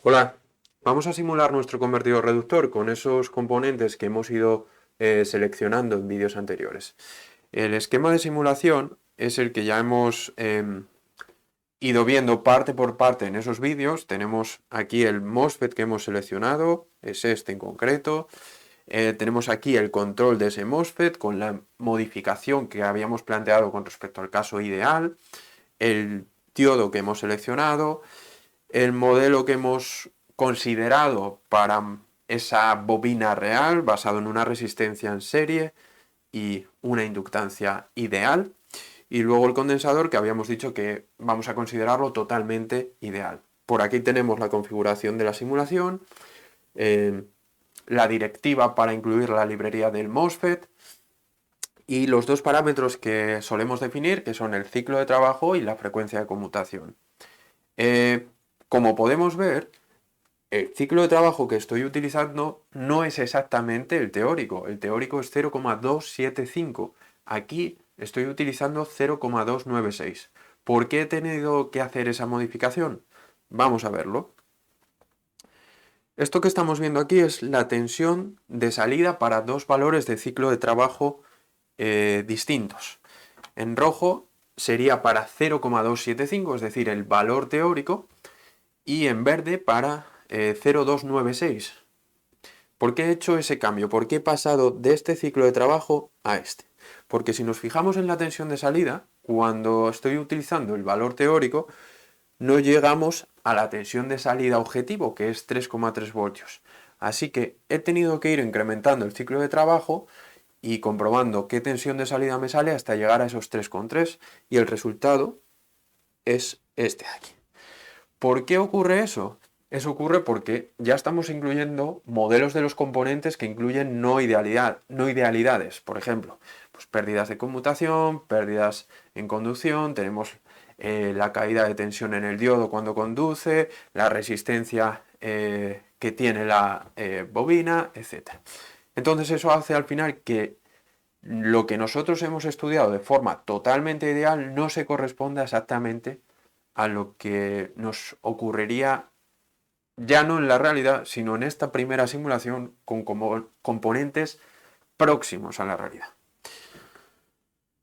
Hola, vamos a simular nuestro convertidor reductor con esos componentes que hemos ido seleccionando en vídeos anteriores. El esquema de simulación es el que ya hemos ido viendo parte por parte en esos vídeos. Tenemos aquí el MOSFET que hemos seleccionado, es este en concreto. Tenemos aquí el control de ese MOSFET con la modificación que habíamos planteado con respecto al caso ideal, el diodo que hemos seleccionado, el modelo que hemos considerado para esa bobina real basado en una resistencia en serie y una inductancia ideal, y luego el condensador que habíamos dicho que vamos a considerarlo totalmente ideal. Por aquí tenemos la configuración de la simulación, eh, la directiva para incluir la librería del MOSFET y los dos parámetros que solemos definir, que son el ciclo de trabajo y la frecuencia de conmutación. Como podemos ver, el ciclo de trabajo que estoy utilizando no es exactamente el teórico es 0,275, aquí estoy utilizando 0,296. ¿Por qué he tenido que hacer esa modificación? Vamos a verlo. Esto que estamos viendo aquí es la tensión de salida para dos valores de ciclo de trabajo distintos. En rojo sería para 0,275, es decir, el valor teórico, y en verde para 0,296. ¿Por qué he hecho ese cambio? ¿Por qué he pasado de este ciclo de trabajo a este? Porque si nos fijamos en la tensión de salida, cuando estoy utilizando el valor teórico, no llegamos a la tensión de salida objetivo, que es 3,3 voltios. Así que he tenido que ir incrementando el ciclo de trabajo y comprobando qué tensión de salida me sale hasta llegar a esos 3,3, y el resultado es este de aquí. ¿Por qué ocurre eso? Eso ocurre porque ya estamos incluyendo modelos de los componentes que incluyen no idealidades. Por ejemplo, pues pérdidas de conmutación, pérdidas en conducción, tenemos la caída de tensión en el diodo cuando conduce, la resistencia que tiene la bobina, etc. Entonces eso hace al final que lo que nosotros hemos estudiado de forma totalmente ideal no se corresponda exactamente a lo que nos ocurriría ya no en la realidad, sino en esta primera simulación con componentes próximos a la realidad.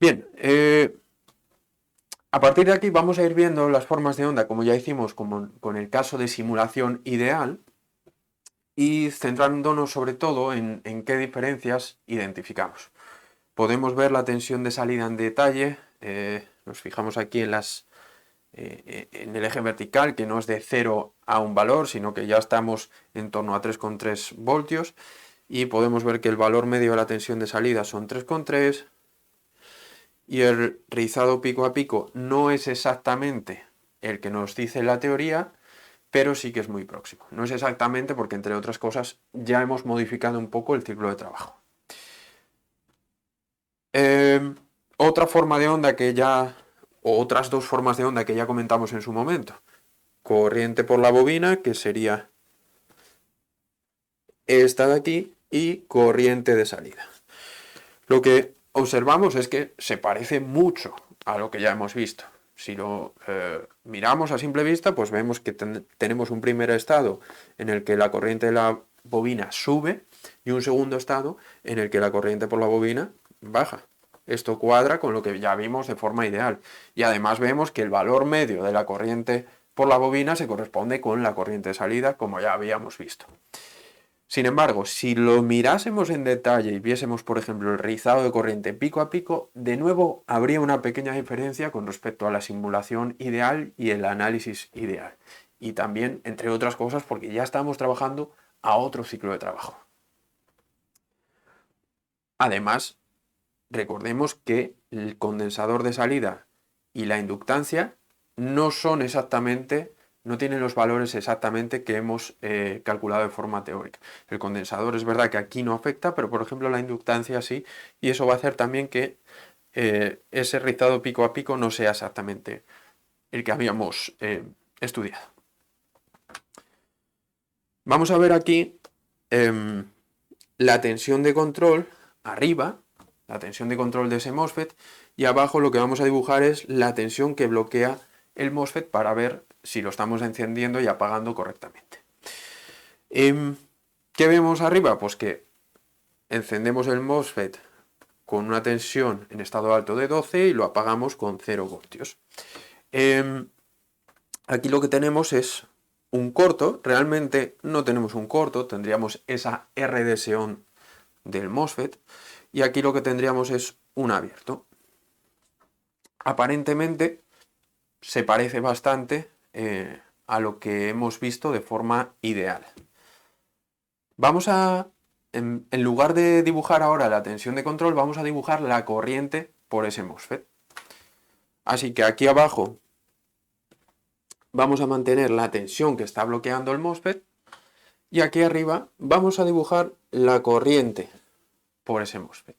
Bien, a partir de aquí vamos a ir viendo las formas de onda, como ya hicimos con el caso de simulación ideal, y centrándonos sobre todo en qué diferencias identificamos. Podemos ver la tensión de salida en detalle, nos fijamos aquí en el eje vertical, que no es de 0 a un valor, sino que ya estamos en torno a 3,3 voltios, y podemos ver que el valor medio de la tensión de salida son 3,3, y el rizado pico a pico no es exactamente el que nos dice la teoría, pero sí que es muy próximo. No es exactamente porque, entre otras cosas, ya hemos modificado un poco el ciclo de trabajo. Otra forma de onda que ya, o otras dos formas de onda que ya comentamos en su momento. Corriente por la bobina, que sería esta de aquí, y corriente de salida. Lo que observamos es que se parece mucho a lo que ya hemos visto. Si lo miramos a simple vista, pues vemos que tenemos un primer estado en el que la corriente de la bobina sube y un segundo estado en el que la corriente por la bobina baja. Esto cuadra con lo que ya vimos de forma ideal. Y además vemos que el valor medio de la corriente por la bobina se corresponde con la corriente de salida, como ya habíamos visto. Sin embargo, si lo mirásemos en detalle y viésemos, por ejemplo, el rizado de corriente pico a pico, de nuevo habría una pequeña diferencia con respecto a la simulación ideal y el análisis ideal. Y también, entre otras cosas, porque ya estamos trabajando a otro ciclo de trabajo. Además, recordemos que el condensador de salida y la inductancia no son exactamente, no tienen los valores exactamente que hemos calculado de forma teórica. El condensador es verdad que aquí no afecta, pero por ejemplo la inductancia sí, y eso va a hacer también que ese rizado pico a pico no sea exactamente el que habíamos estudiado. Vamos a ver aquí la tensión de control arriba, la tensión de control de ese MOSFET, y abajo lo que vamos a dibujar es la tensión que bloquea el MOSFET para ver si lo estamos encendiendo y apagando correctamente. ¿Qué vemos arriba? Pues que encendemos el MOSFET con una tensión en estado alto de 12 y lo apagamos con 0 voltios. Aquí lo que tenemos es un corto. Realmente no tenemos un corto, tendríamos esa RDS-on del MOSFET, y aquí lo que tendríamos es un abierto. Aparentemente se parece bastante a lo que hemos visto de forma ideal. Vamos a, en lugar de dibujar ahora la tensión de control, vamos a dibujar la corriente por ese MOSFET. Así que aquí abajo vamos a mantener la tensión que está bloqueando el MOSFET, y aquí arriba vamos a dibujar la corriente por ese MOSFET.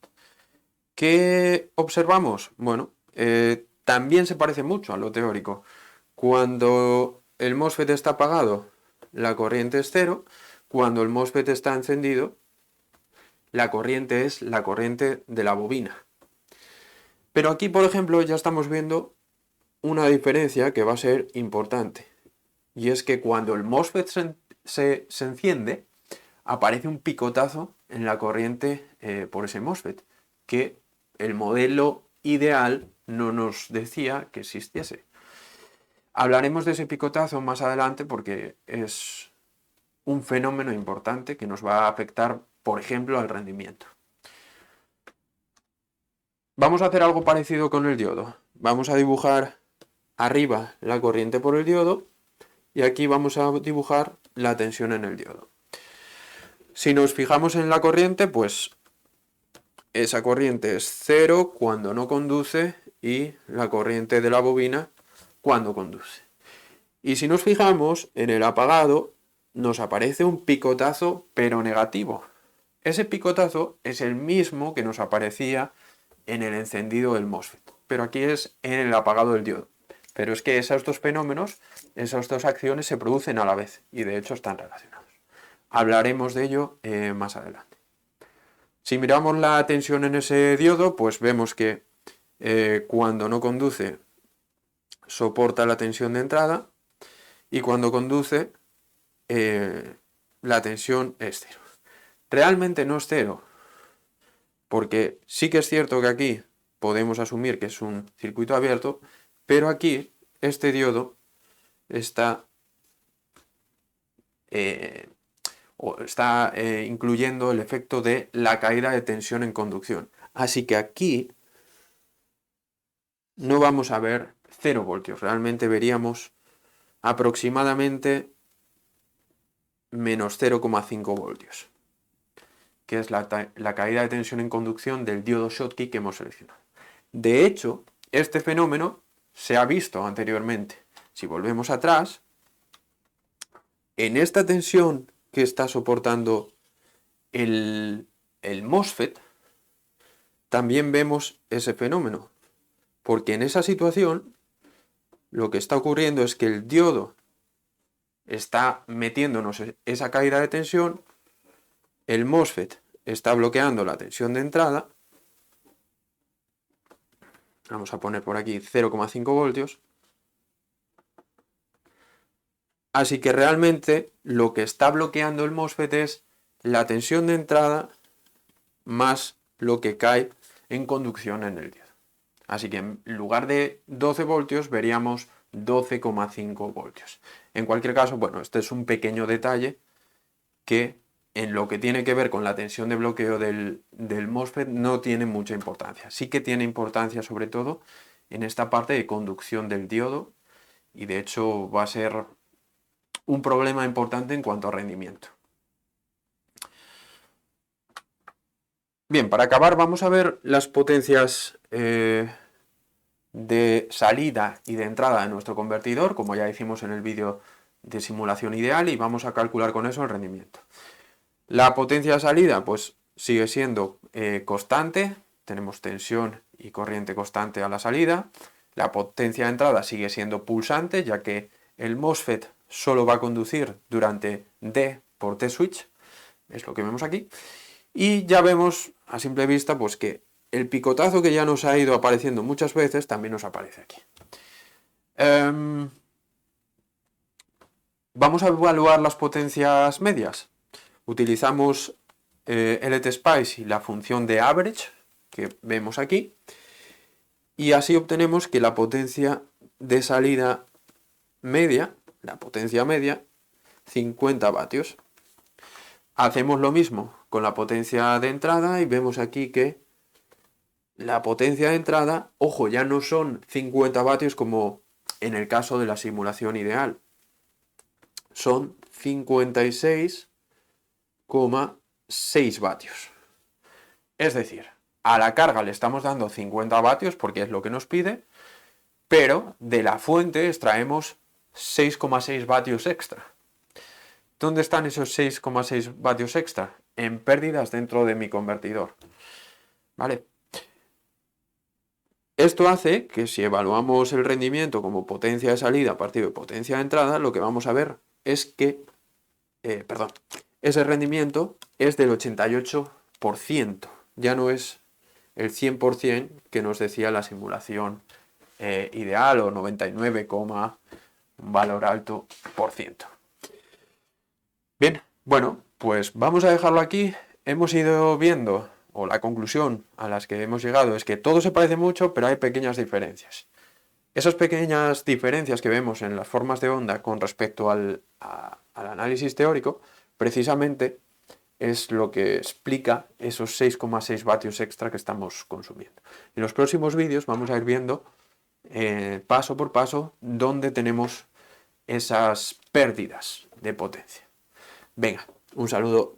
¿Qué observamos? Bueno, también se parece mucho a lo teórico. Cuando el MOSFET está apagado, la corriente es cero. Cuando el MOSFET está encendido, la corriente es la corriente de la bobina. Pero aquí, por ejemplo, ya estamos viendo una diferencia que va a ser importante. Y es que cuando el MOSFET se enciende, aparece un picotazo en la corriente por ese MOSFET, que el modelo ideal no nos decía que existiese. Hablaremos de ese picotazo más adelante porque es un fenómeno importante que nos va a afectar, por ejemplo, al rendimiento. Vamos a hacer algo parecido con el diodo. Vamos a dibujar arriba la corriente por el diodo y aquí vamos a dibujar la tensión en el diodo. Si nos fijamos en la corriente, pues esa corriente es cero cuando no conduce y la corriente de la bobina cuando conduce. Y si nos fijamos en el apagado, nos aparece un picotazo pero negativo. Ese picotazo es el mismo que nos aparecía en el encendido del MOSFET, pero aquí es en el apagado del diodo. Pero es que esos dos fenómenos, esas dos acciones se producen a la vez y de hecho están relacionados. Hablaremos de ello más adelante. Si miramos la tensión en ese diodo, pues vemos que cuando no conduce soporta la tensión de entrada y cuando conduce la tensión es cero. Realmente no es cero, porque sí que es cierto que aquí podemos asumir que es un circuito abierto, pero aquí este diodo está incluyendo el efecto de la caída de tensión en conducción. Así que aquí no vamos a ver 0 voltios, realmente veríamos aproximadamente menos 0,5 voltios, que es la caída de tensión en conducción del diodo Schottky que hemos seleccionado. De hecho, este fenómeno se ha visto anteriormente. Si volvemos atrás, en esta tensión que está soportando el MOSFET, también vemos ese fenómeno, porque en esa situación lo que está ocurriendo es que el diodo está metiéndonos esa caída de tensión, el MOSFET está bloqueando la tensión de entrada, vamos a poner por aquí 0,5 voltios, así que realmente lo que está bloqueando el MOSFET es la tensión de entrada más lo que cae en conducción en el diodo. Así que en lugar de 12 voltios veríamos 12,5 voltios. En cualquier caso, bueno, este es un pequeño detalle que en lo que tiene que ver con la tensión de bloqueo del MOSFET no tiene mucha importancia. Sí que tiene importancia sobre todo en esta parte de conducción del diodo y de hecho va a ser un problema importante en cuanto a rendimiento. Bien, para acabar vamos a ver las potencias de salida y de entrada de nuestro convertidor, como ya hicimos en el vídeo de simulación ideal, y vamos a calcular con eso el rendimiento. La potencia de salida pues sigue siendo constante, tenemos tensión y corriente constante a la salida. La potencia de entrada sigue siendo pulsante, ya que el MOSFET solo va a conducir durante D por T switch, es lo que vemos aquí. Y ya vemos a simple vista pues que el picotazo que ya nos ha ido apareciendo muchas veces también nos aparece aquí. Vamos a evaluar las potencias medias. Utilizamos LTSpice y la función de average que vemos aquí. Y así obtenemos que la potencia de salida media, 50 vatios. Hacemos lo mismo con la potencia de entrada y vemos aquí que la potencia de entrada, ojo, ya no son 50 vatios como en el caso de la simulación ideal. Son 56,6 vatios. Es decir, a la carga le estamos dando 50 vatios porque es lo que nos pide, pero de la fuente extraemos 6,6 vatios extra. ¿Dónde están esos 6,6 vatios extra? En pérdidas dentro de mi convertidor. ¿Vale? Esto hace que si evaluamos el rendimiento como potencia de salida partido de potencia de entrada, lo que vamos a ver es que, ese rendimiento es del 88%. Ya no es el 100% que nos decía la simulación ideal o 99, un valor alto por ciento. Bien, bueno, pues vamos a dejarlo aquí. Hemos ido viendo, o la conclusión a las que hemos llegado es que todo se parece mucho, pero hay pequeñas diferencias. Esas pequeñas diferencias que vemos en las formas de onda con respecto al análisis teórico, precisamente es lo que explica esos 6,6 vatios extra que estamos consumiendo. En los próximos vídeos vamos a ir viendo paso por paso dónde tenemos esas pérdidas de potencia. Venga, un saludo.